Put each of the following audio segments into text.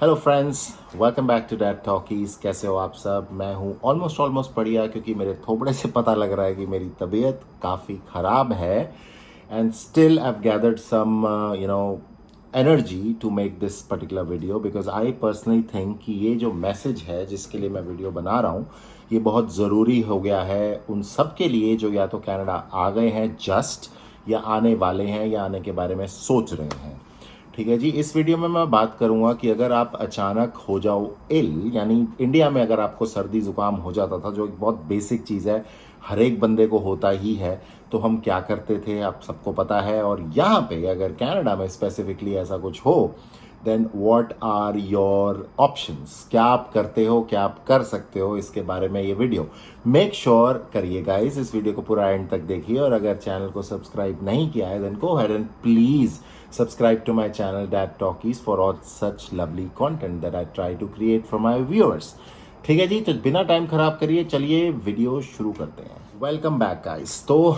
Hello friends, welcome back to dad talkies. कैसे हो आप सब? मैं हूँ ऑलमोस्ट बढ़िया, क्योंकि मेरे थोबड़े से पता लग रहा है कि मेरी तबीयत काफ़ी ख़राब है। And still I have gathered some energy to make this particular video, because I personally think कि ये जो मैसेज है जिसके लिए मैं वीडियो बना रहा हूँ, ये बहुत ज़रूरी हो गया है उन सब के लिए जो या तो कनाडा आ गए हैं जस्ट, या आने वाले हैं, या आने के बारे में सोच रहे हैं। ठीक है जी। इस वीडियो में मैं बात करूंगा कि अगर आप अचानक हो जाओ इल, यानी इंडिया में अगर आपको सर्दी जुकाम हो जाता था, जो एक बहुत बेसिक चीज़ है, हर एक बंदे को होता ही है, तो हम क्या करते थे आप सबको पता है। और यहाँ पे अगर कनाडा में स्पेसिफिकली ऐसा कुछ हो, then what are your options? क्या आप करते हो, क्या आप कर सकते हो, इसके बारे में ये वीडियो मेक श्योर करिए गाइस। इस वीडियो को पूरा एंड तक देखिए, और अगर चैनल को सब्सक्राइब नहीं किया है then go ahead and please subscribe to my channel Dad Talkies for all such lovely content that I try to create for my viewers। ठीक है जी, तो बिना टाइम खराब करिए चलिए वीडियो शुरू करते हैं। Welcome back guys. तो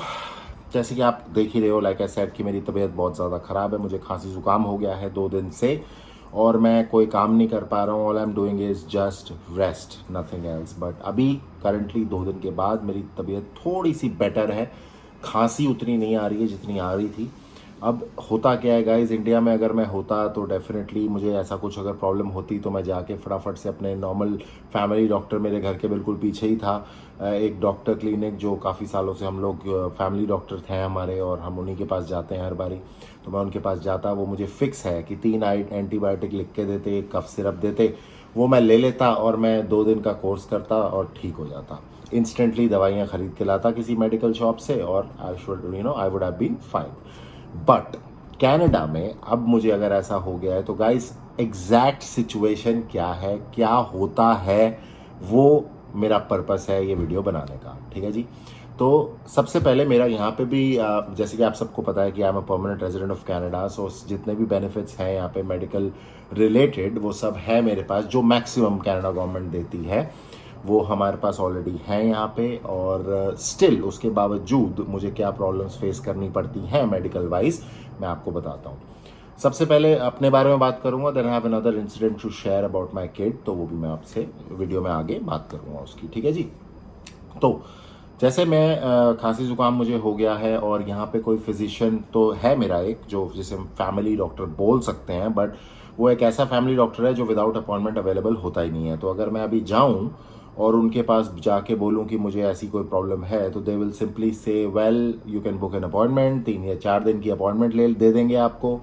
जैसे कि आप देख ही रहे हो, लाइक आई सेड, कि मेरी तबीयत बहुत ज़्यादा ख़राब है। मुझे खांसी जुकाम हो गया है 2 दिन से, और मैं कोई काम नहीं कर पा रहा हूँ। All I am doing is just rest, nothing else. But अभी करंटली 2 दिन के बाद मेरी तबीयत थोड़ी सी बेटर है। खांसी उतनी नहीं आ रही है जितनी आ रही थी। अब होता क्या है गाइज, इंडिया में अगर मैं होता तो डेफिनेटली मुझे ऐसा कुछ अगर प्रॉब्लम होती तो मैं जाके फटाफट से अपने नॉर्मल फैमिली डॉक्टर, मेरे घर के बिल्कुल पीछे ही था एक डॉक्टर क्लिनिक, जो काफ़ी सालों से हम लोग फैमिली डॉक्टर थे हमारे, और हम उन्हीं के पास जाते हैं हर बारी। तो मैं उनके पास जाता, वो मुझे फिक्स है कि 3 एंटीबायोटिक लिख के देते, एक कफ सिरप देते, वो मैं ले लेता और मैं 2 दिन का कोर्स करता और ठीक हो जाता। इंस्टेंटली दवाइयाँ खरीद के लाता किसी मेडिकल शॉप से, और I would have been fine. But Canada में अब मुझे अगर ऐसा हो गया है, तो गाइस एग्जैक्ट सिचुएशन क्या है, क्या होता है, वो मेरा पर्पस है ये वीडियो बनाने का। ठीक है जी। तो सबसे पहले मेरा यहाँ पे भी जैसे कि आप सबको पता है कि I am a permanent resident of Canada, so जितने भी बेनिफिट्स हैं यहाँ पे मेडिकल रिलेटेड, वो सब है मेरे पास, जो मैक्सिमम कनाडा गवर्नमेंट देती है, वो हमारे पास ऑलरेडी है यहाँ पे। और स्टिल उसके बावजूद मुझे क्या प्रॉब्लम्स फेस करनी पड़ती हैं मेडिकल वाइज, मैं आपको बताता हूँ। सबसे पहले अपने बारे में बात करूंगा, then I have another incident to share about my kid, तो वो भी मैं आपसे वीडियो में आगे बात करूंगा उसकी। ठीक है जी। तो जैसे मैं खांसी जुकाम मुझे हो गया है, और यहाँ पे कोई फिजिशियन तो है मेरा एक, जो जिसे हम फैमिली डॉक्टर बोल सकते हैं, बट वो एक ऐसा फैमिली डॉक्टर है जो विदाउट अपॉइंटमेंट अवेलेबल होता ही नहीं है। तो अगर मैं अभी जाऊँ और उनके पास जाके बोलूं कि मुझे ऐसी कोई प्रॉब्लम है, तो दे विल सिंपली से well you can book an appointment. 3 या 4 दिन की अपॉइंटमेंट दे देंगे आपको,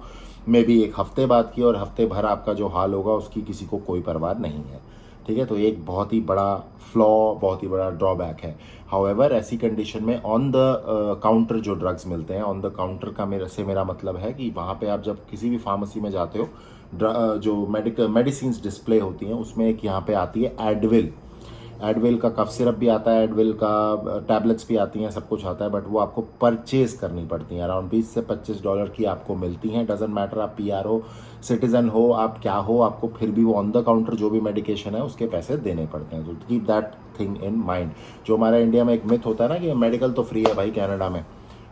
मे बी 1 हफ्ते बाद की, और हफ्ते भर आपका जो हाल होगा उसकी किसी को कोई परवाह नहीं है। ठीक है। तो एक बहुत ही बड़ा फ्लॉ, बहुत ही बड़ा ड्रॉबैक है। हाउएवर ऐसी कंडीशन में ऑन द काउंटर जो ड्रग्स मिलते हैं, ऑन द काउंटर का मेरा मतलब है कि वहाँ पे आप जब किसी भी फार्मेसी में जाते हो, जो मेडिसिन डिस्प्ले होती हैं, उसमें एक यहाँ पे आती है एडविल का कफ सिरप भी आता है, एडविल का टैबलेट्स भी आती हैं, सब कुछ आता है, बट वो आपको परचेज करनी पड़ती हैं। अराउंड $20 से $25 की आपको मिलती हैं। डजेंट मैटर आप PR हो, सिटीजन हो, आप क्या हो, आपको फिर भी वो ऑन द काउंटर जो भी मेडिकेशन है उसके पैसे देने पड़ते हैं। तो keep that thing in mind. जो हमारा इंडिया में एक मिथ होता है ना कि मेडिकल तो फ्री है भाई कनाडा में,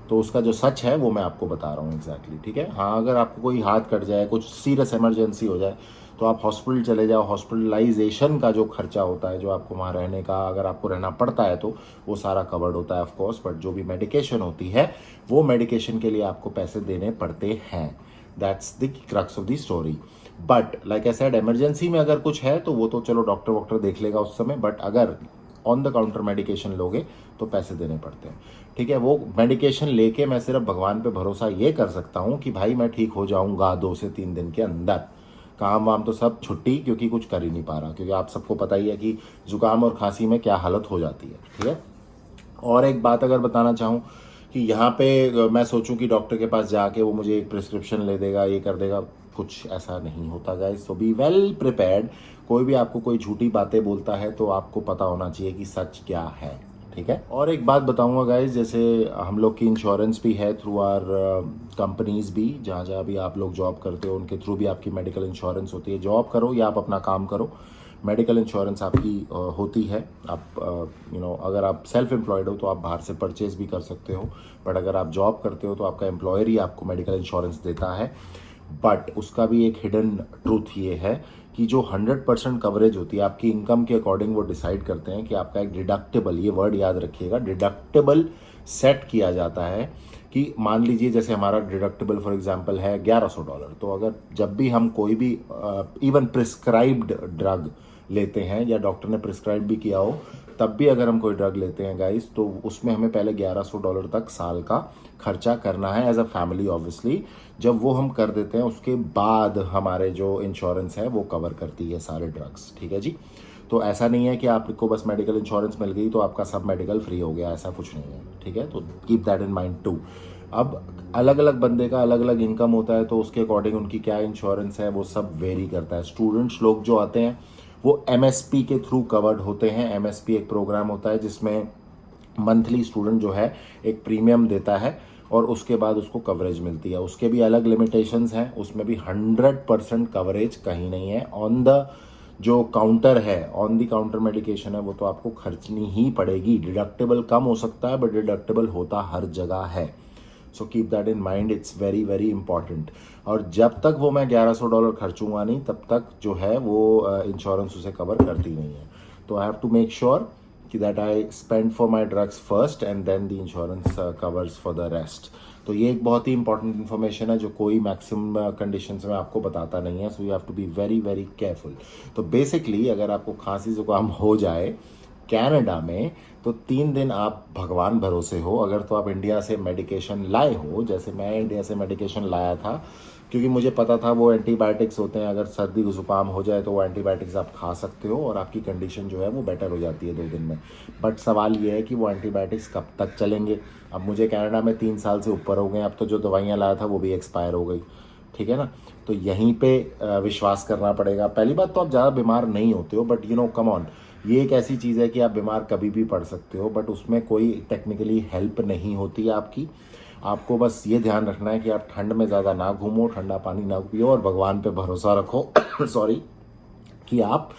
तो उसका जो सच है वो मैं आपको बता रहा हूँ एग्जैक्टली। ठीक है। हाँ, अगर आपको कोई हाथ कट जाए, कुछ सीरियस इमरजेंसी हो जाए, तो आप हॉस्पिटल चले जाओ। हॉस्पिटलाइजेशन का जो खर्चा होता है, जो आपको वहाँ रहने का, अगर आपको रहना पड़ता है तो वो सारा कवर्ड होता है ऑफ कोर्स। बट जो भी मेडिकेशन होती है, वो मेडिकेशन के लिए आपको पैसे देने पड़ते हैं। That's the crux of the story. But like I said, emergency में अगर कुछ है तो वो तो चलो डॉक्टर वॉक्टर देख लेगा उस समय, बट अगर ऑन द काउंटर मेडिकेशन लोगे तो पैसे देने पड़ते हैं। ठीक है। वो मेडिकेशन लेके मैं सिर्फ भगवान पे भरोसा ये कर सकता हूँ कि भाई मैं ठीक हो जाऊंगा 2 से 3 दिन के अंदर। काम वाम तो सब छुट्टी, क्योंकि कुछ कर ही नहीं पा रहा, क्योंकि आप सबको पता ही है कि जुकाम और खांसी में क्या हालत हो जाती है। ठीक है। और एक बात अगर बताना चाहूँ कि यहाँ पे मैं सोचूं कि डॉक्टर के पास जाके वो मुझे एक प्रिस्क्रिप्शन ले देगा, ये कर देगा, कुछ ऐसा नहीं होता guys. So be well prepared. कोई भी आपको कोई झूठी बातें बोलता है तो आपको पता होना चाहिए कि सच क्या है। ठीक है। और एक बात बताऊंगा गाइस, जैसे हम लोग की इंश्योरेंस भी है थ्रू आर कंपनीज भी, जहाँ जहाँ भी आप लोग जॉब करते हो उनके थ्रू भी आपकी मेडिकल इंश्योरेंस होती है। जॉब करो या आप अपना काम करो, मेडिकल इंश्योरेंस आपकी होती है। आप अगर आप सेल्फ एम्प्लॉयड हो तो आप बाहर से परचेज भी कर सकते हो, बट अगर आप जॉब करते हो तो आपका एम्प्लॉयर ही आपको मेडिकल इंश्योरेंस देता है। बट उसका भी एक हिडन ट्रूथ ये है कि जो 100% कवरेज होती है आपकी इनकम के अकॉर्डिंग, वो डिसाइड करते हैं कि आपका एक डिडक्टेबल, ये वर्ड याद रखिएगा, डिडक्टेबल सेट किया जाता है कि मान लीजिए जैसे हमारा डिडक्टेबल फॉर एग्जांपल है $1100, तो अगर जब भी हम कोई भी इवन प्रिस्क्राइब्ड ड्रग लेते हैं या डॉक्टर ने प्रिस्क्राइब भी किया हो, तब भी अगर हम कोई ड्रग लेते हैं गाइस, तो उसमें हमें पहले $1100 तक साल का खर्चा करना है एज अ फैमिली ऑब्वियसली। जब वो हम कर देते हैं उसके बाद हमारे जो इंश्योरेंस है वो कवर करती है सारे ड्रग्स, ठीक है जी। तो ऐसा नहीं है कि आपको बस मेडिकल इंश्योरेंस मिल गई तो आपका सब मेडिकल फ्री हो गया, ऐसा कुछ नहीं है, ठीक है। तो keep that in mind too. अब अलग अलग बंदे का अलग अलग इनकम होता है, तो उसके अकॉर्डिंग उनकी क्या इंश्योरेंस है वो सब वेरी करता है। स्टूडेंट्स लोग जो आते हैं वो एमएसपी के थ्रू कवर्ड होते हैं। एमएसपी एक प्रोग्राम होता है जिसमें मंथली स्टूडेंट जो है एक प्रीमियम देता है और उसके बाद उसको कवरेज मिलती है। उसके भी अलग लिमिटेशंस हैं, उसमें भी 100% कवरेज कहीं नहीं है। ऑन द जो काउंटर है, ऑन द काउंटर मेडिकेशन है, वो तो आपको खर्चनी ही पड़ेगी। डिडक्टेबल कम हो सकता है बट डिडक्टेबल होता हर जगह है। So keep that in mind, it's very very important. और जब तक वो मैं $1100 खर्चूंगा नहीं, तब तक जो है वो इंश्योरेंस उसे कवर करती नहीं है। तो I have to make sure कि that I spend for my drugs first and then the insurance covers for the rest. तो ये एक बहुत ही इंपॉर्टेंट इन्फॉर्मेशन है जो कोई मैक्सिमम कंडीशंस में आपको बताता नहीं है। So you have to be very very careful. तो बेसिकली अगर आपको खांसी जुकाम हो जाए कनाडा में, तो 3 दिन आप भगवान भरोसे हो। अगर तो आप इंडिया से मेडिकेशन लाए हो, जैसे मैं इंडिया से मेडिकेशन लाया था, क्योंकि मुझे पता था वो एंटीबायोटिक्स होते हैं, अगर सर्दी जुकाम हो जाए तो वो एंटीबायोटिक्स आप खा सकते हो और आपकी कंडीशन जो है वो बेटर हो जाती है 2 दिन में। बट सवाल ये है कि वो एंटीबायोटिक्स कब तक चलेंगे। अब मुझे कनाडा में 3 साल से ऊपर हो गए, अब तो जो दवाइयाँ लाया था वो भी एक्सपायर हो गई, ठीक है ना। तो यहीं पे विश्वास करना पड़ेगा। पहली बात तो आप ज़्यादा बीमार नहीं होते हो, बट कम ऑन, ये एक ऐसी चीज़ है कि आप बीमार कभी भी पड़ सकते हो, बट उसमें कोई टेक्निकली हेल्प नहीं होती है आपकी। आपको बस ये ध्यान रखना है कि आप ठंड में ज़्यादा ना घूमो, ठंडा पानी ना पियो और भगवान पे भरोसा रखो सॉरी, कि आप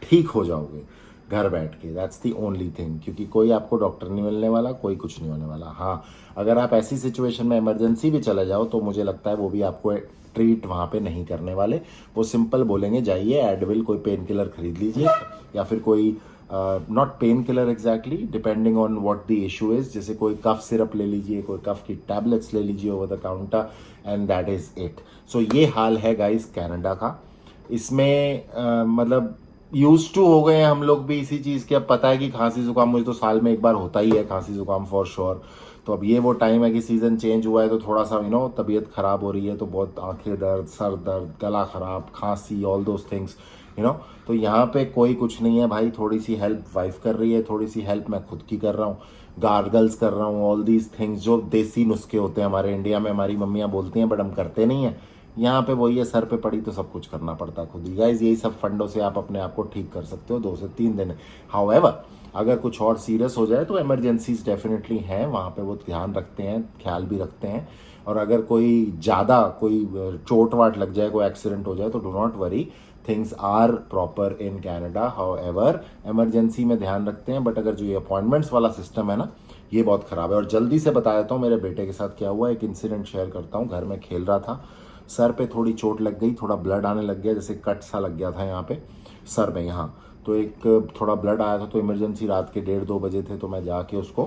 ठीक हो जाओगे घर बैठ के। दैट्स दी ओनली थिंग, क्योंकि कोई आपको डॉक्टर नहीं मिलने वाला, कोई कुछ नहीं होने वाला। हाँ, अगर आप ऐसी सिचुएशन में इमरजेंसी भी चले जाओ तो मुझे लगता है वो भी आपको ट्रीट वहाँ पे नहीं करने वाले। वो सिंपल बोलेंगे जाइए एडविल कोई पेन किलर खरीद लीजिए, या फिर कोई not pain killer exactly, depending on what the issue is, जैसे कोई कफ सिरप ले लीजिए, कोई कफ की टैबलेट्स ले लीजिए over the counter, and that is it. So ये हाल है गाइस कनाडा का। इसमें मतलब यूज टू हो गए हैं हम लोग भी इसी चीज़ के। अब पता है कि खांसी जुकाम मुझे तो साल में एक बार होता ही है, खांसी जुकाम फॉर श्योर। तो अब ये वो टाइम है कि सीज़न चेंज हुआ है तो थोड़ा सा तबीयत खराब हो रही है, तो बहुत आंखें दर्द, सर दर्द, गला खराब, खांसी, ऑल दोज थिंग्स तो यहाँ पे कोई कुछ नहीं है भाई। थोड़ी सी हेल्प वाइफ कर रही है, थोड़ी सी हेल्प मैं खुद की कर रहा हूँ, गार्गल्स कर रहा हूँ, ऑल दीज थिंग्स जो देसी नुस्खे होते हैं हमारे इंडिया में, हमारी मम्मियाँ बोलती हैं बट हम करते नहीं हैं। यहाँ पे वही है, सर पे पड़ी तो सब कुछ करना पड़ता है खुद ही। गाइस यही सब फंडों से आप अपने आप को ठीक कर सकते हो 2 से 3 दिन। हाउएवर अगर कुछ और सीरियस हो जाए तो इमरजेंसीज डेफिनेटली हैं, वहाँ पे वो ध्यान रखते हैं, ख्याल भी रखते हैं। और अगर कोई ज़्यादा कोई चोट वाट लग जाए, कोई एक्सीडेंट हो जाए, तो do not worry, things are proper in Canada. However emergency में ध्यान रखते हैं, बट अगर जो ये अपॉइंटमेंट्स वाला सिस्टम है ना, ये बहुत ख़राब है। और जल्दी से बता देता हूँ मेरे बेटे के साथ क्या हुआ, एक इंसिडेंट शेयर करता हूँ। घर में खेल रहा था, सर पे थोड़ी चोट लग गई, थोड़ा ब्लड आने लग गया, जैसे कट सा लग गया था यहाँ पे सर में, यहाँ तो एक थोड़ा ब्लड आया था। तो इमरजेंसी रात के 1:30-2 बजे थे, तो मैं जाके उसको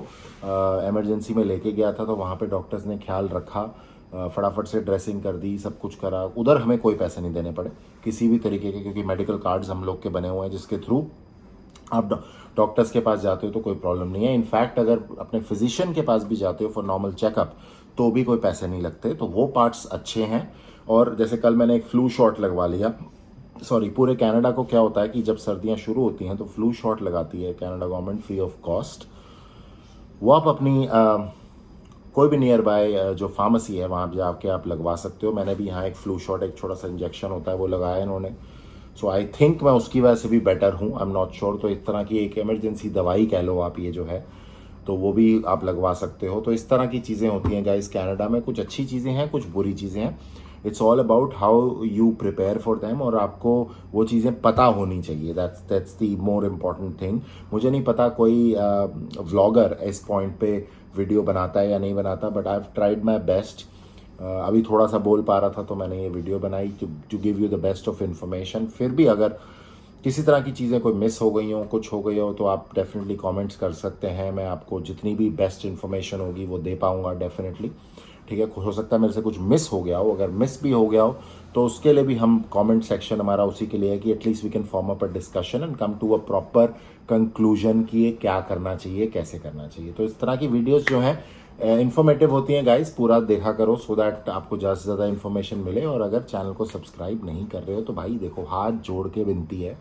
इमरजेंसी में लेके गया था। तो वहाँ पे डॉक्टर्स ने ख्याल रखा, फटाफट से ड्रेसिंग कर दी, सब कुछ करा। उधर हमें कोई पैसे नहीं देने पड़े किसी भी तरीके के, क्योंकि मेडिकल कार्ड्स हम लोग के बने हुए हैं जिसके थ्रू आप डॉक्टर्स के पास जाते हो तो कोई प्रॉब्लम नहीं है। इनफैक्ट अगर अपने फिजिशियन के पास भी जाते हो फॉर नॉर्मल चेकअप तो भी कोई पैसे नहीं लगते, तो वो पार्ट्स अच्छे हैं। और जैसे कल मैंने एक फ्लू शॉट लगवा लिया, सॉरी पूरे कनाडा को क्या होता है कि जब सर्दियां शुरू होती हैं तो फ्लू शॉट लगाती है Canada government free of cost. वो आप अपनी कोई भी नियर बाय जो फार्मेसी है वहाँ जाके आप लगवा सकते हो। मैंने भी यहाँ एक फ्लू शॉट, एक छोटा सा इंजेक्शन होता है, वो लगाया इन्होंने। सो आई थिंक मैं उसकी वजह से भी बेटर हूँ, आई एम नॉट श्योर। तो इस तरह की एक इमरजेंसी दवाई कह लो आप, ये जो है, तो वो भी आप लगवा सकते हो। तो इस तरह की चीज़ें होती हैं गाइस कनाडा में। कुछ अच्छी चीज़ें हैं, कुछ बुरी चीज़ें हैं। It's all about how you prepare for them, और आपको वो चीज़ें पता होनी चाहिए। That's the more important thing. मुझे नहीं पता कोई व्लॉगर इस पॉइंट पे वीडियो बनाता है या नहीं बनाता, but I have tried my best अभी थोड़ा सा बोल पा रहा था तो मैंने ये वीडियो बनाई to give you the best of information. फिर भी अगर किसी तरह की चीज़ें कोई मिस हो गई हो, कुछ हो गई हो, तो आप डेफिनेटली कमेंट्स कर सकते हैं। मैं आपको जितनी भी बेस्ट इन्फॉर्मेशन होगी वो दे पाऊंगा डेफिनेटली। ठीक है, हो सकता है मेरे से कुछ मिस हो गया हो, अगर मिस भी हो गया हो तो उसके लिए भी हम कमेंट सेक्शन हमारा उसी के लिए है कि at least we can form up a discussion and come to a proper conclusion कि ये क्या करना चाहिए, कैसे करना चाहिए। तो इस तरह की वीडियोस जो हैं इन्फॉर्मेटिव होती हैं गाइस, पूरा देखा करो सो दैट आपको ज़्यादा से ज़्यादा इन्फॉर्मेशन मिले। और अगर चैनल को सब्सक्राइब नहीं कर रहे हो तो भाई देखो, हाथ जोड़ के विनती है,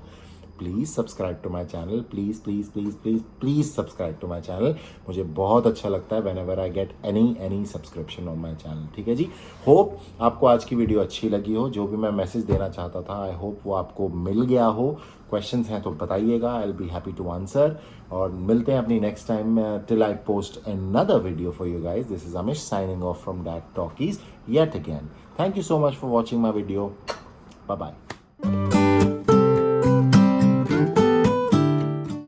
please subscribe to my channel, please please please please please subscribe to my channel. मुझे बहुत अच्छा लगता है whenever I get any subscription on my channel. ठीक है जी, होप आपको आज की वीडियो अच्छी लगी हो। जो भी मैं मैसेज देना चाहता था आई होप वो आपको मिल गया हो। क्वेश्चंस हैं तो बताइएगा, I will be happy to answer. और मिलते हैं अपनी next time, till I post another video for you guys. This is Amish signing off from Dad Talkies yet again. Thank you so much for watching my video. Bye bye.